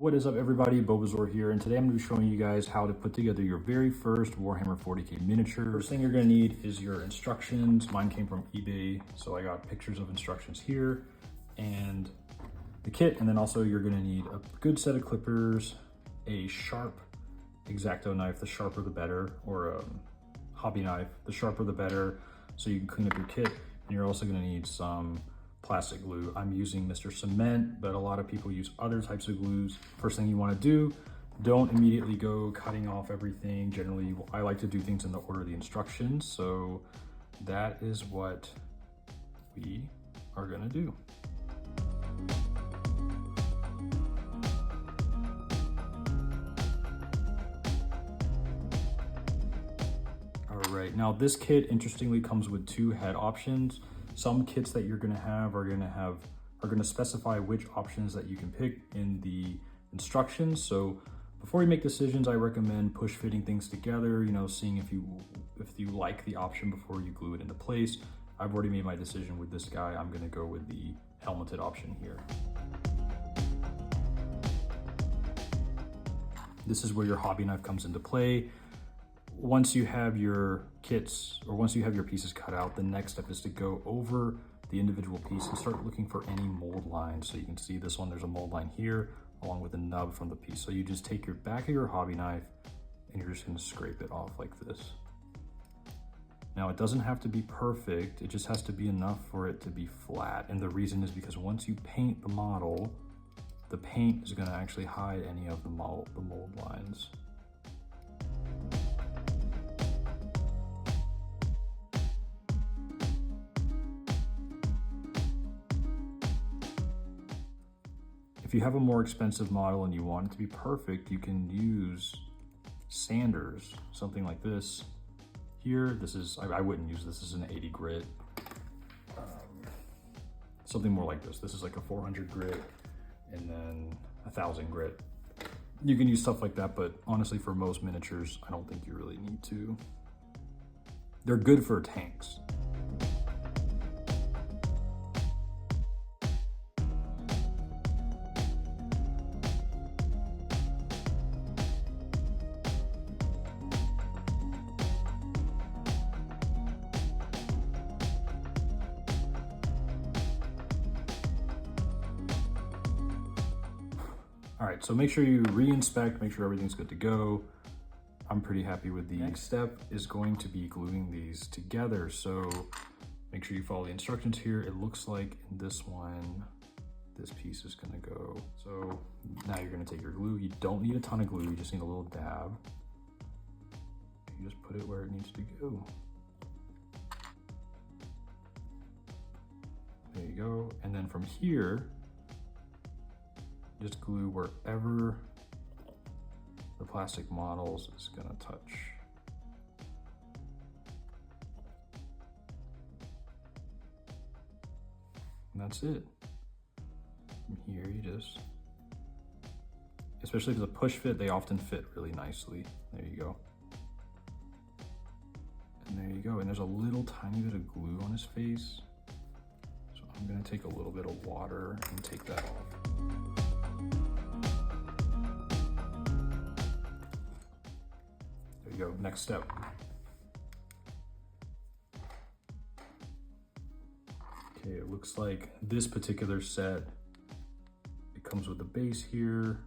What is up, everybody? Bulbasaur here, and today I'm going to be showing you guys how to put together your very first Warhammer 40k miniature. First thing you're going to need is your instructions. Mine came from eBay, so I got pictures of instructions here and the kit. And then also you're going to need a good set of clippers, a sharp X-Acto knife, the sharper the better, or a hobby knife, the sharper the better, so you can clean up your kit. And you're also going to need some plastic glue. I'm using Mr. Cement, but a lot of people use other types of glues. First thing you want to do, don't immediately go cutting off everything. Generally, I like to do things in the order of the instructions, so that is what we are going to do. All right, now this kit interestingly comes with two head options. Some kits that you're going to have are going to specify which options that you can pick in the instructions. So before you make decisions, I recommend push fitting things together, seeing if you like the option before you glue it into place. I've already made my decision with this guy. I'm going to go with the helmeted option here. This is where your hobby knife comes into play. Once you have your kits, or once you have your pieces cut out, the next step is to go over the individual piece and start looking for any mold lines. So you can see this one, there's a mold line here along with the nub from the piece. So you just take your back of your hobby knife and you're just going to scrape it off like this. Now it doesn't have to be perfect, it just has to be enough for it to be flat. And the reason is because once you paint the model, the paint is going to actually hide any of the mold lines. If you have a more expensive model and you want it to be perfect, you can use sanders, something like this. Here, this is, I wouldn't use this as an 80 grit. Something more like this. This is like a 400 grit and then 1000 grit. You can use stuff like that, but honestly for most miniatures, I don't think you really need to. They're good for tanks. All right, so make sure you re-inspect, make sure everything's good to go. I'm pretty happy with the next step is going to be gluing these together. So make sure you follow the instructions here. It looks like in this one, this piece is gonna go. So now you're gonna take your glue. You don't need a ton of glue, you just need a little dab. You just put it where it needs to go. There you go. And then from here, just glue wherever the plastic models is gonna touch. And that's it. From here, you just, especially if it's a push fit, they often fit really nicely. There you go. And there you go. And there's a little tiny bit of glue on his face. So I'm gonna take a little bit of water and take that off. Go. Next step. Okay, it looks like this particular set, it comes with the base here.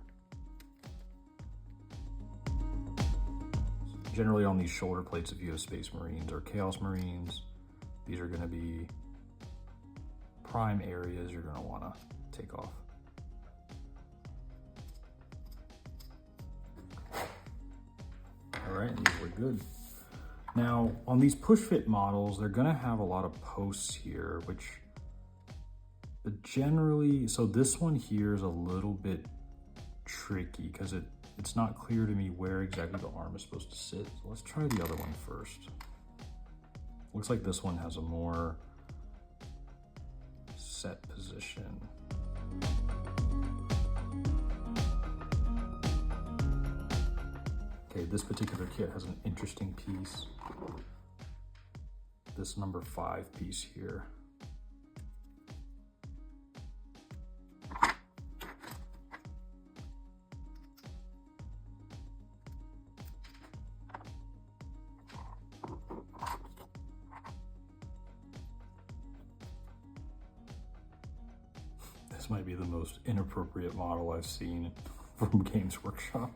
Generally on these shoulder plates, if you have Space Marines or Chaos Marines, these are going to be prime areas you're going to want to take off. All right, these look good. Now, on these push fit models, they're gonna have a lot of posts here, which generally, so this one here is a little bit tricky because it's not clear to me where exactly the arm is supposed to sit. So let's try the other one first. Looks like this one has a more set position. Okay, this particular kit has an interesting piece. This number 5 piece here. This might be the most inappropriate model I've seen from Games Workshop.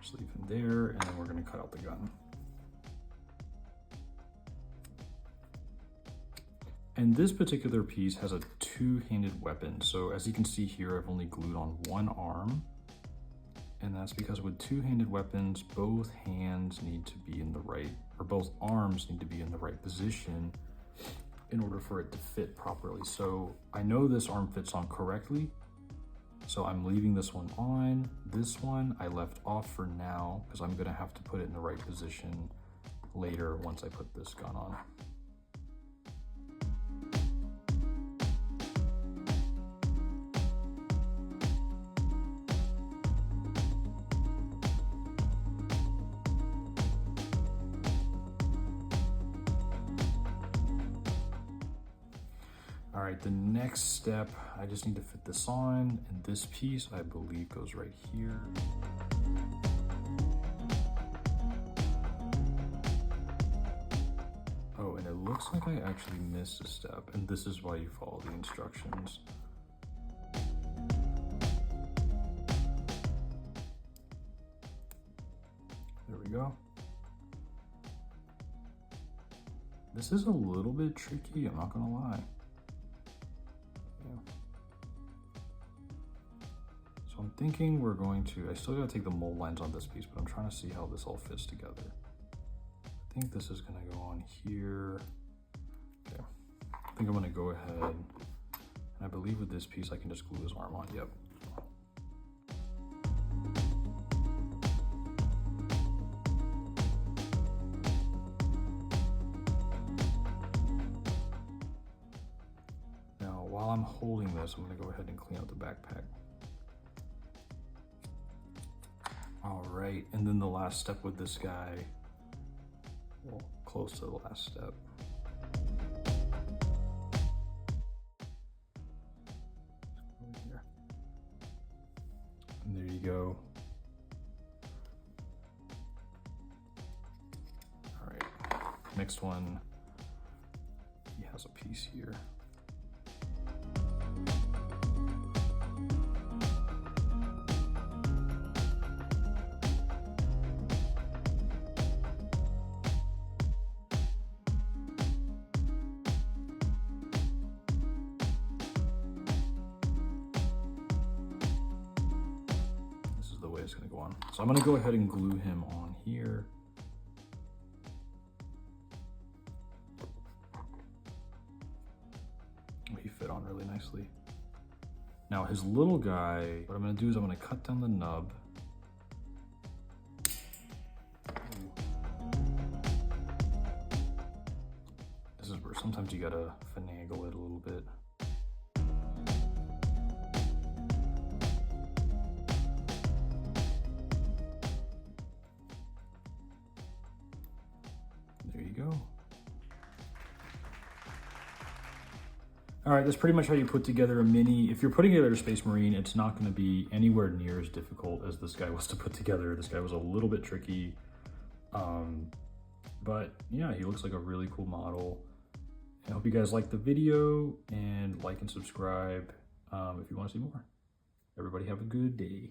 Just leave him there, and then we're gonna cut out the gun. And this particular piece has a two-handed weapon. So as you can see here, I've only glued on one arm. And that's because with two-handed weapons, both hands need to be in the right, or both arms need to be in the right position in order for it to fit properly. So I know this arm fits on correctly, so I'm leaving this one on. This one I left off for now because I'm gonna have to put it in the right position later once I put this gun on. All right, the next step, I just need to fit this on, and this piece, I believe, goes right here. Oh, and it looks like I actually missed a step, and this is why you follow the instructions. There we go. This is a little bit tricky, I'm not gonna lie. So I'm thinking we're going to, I still gotta take the mold lines on this piece, but I'm trying to see how this all fits together. I think this is gonna go on here. Okay, I think I'm gonna go ahead, and I believe with this piece I can just glue his arm on, yep. Now, while I'm holding this, I'm gonna go ahead and clean out the backpack. All right, and then the last step with this guy, well, close to the last step. Over here. And there you go. All right, next one, he has a piece here. It's gonna go on. So I'm gonna go ahead and glue him on here. Oh, he fit on really nicely. Now his little guy, what I'm gonna do is I'm gonna cut down the nub. This is where sometimes you gotta finagle it a little bit. There you go. All right, that's pretty much how you put together a mini. If you're putting together a Space Marine, it's not gonna be anywhere near as difficult as this guy was to put together. This guy was a little bit tricky. But yeah, he looks like a really cool model. I hope you guys liked the video, and like and subscribe if you wanna see more. Everybody have a good day.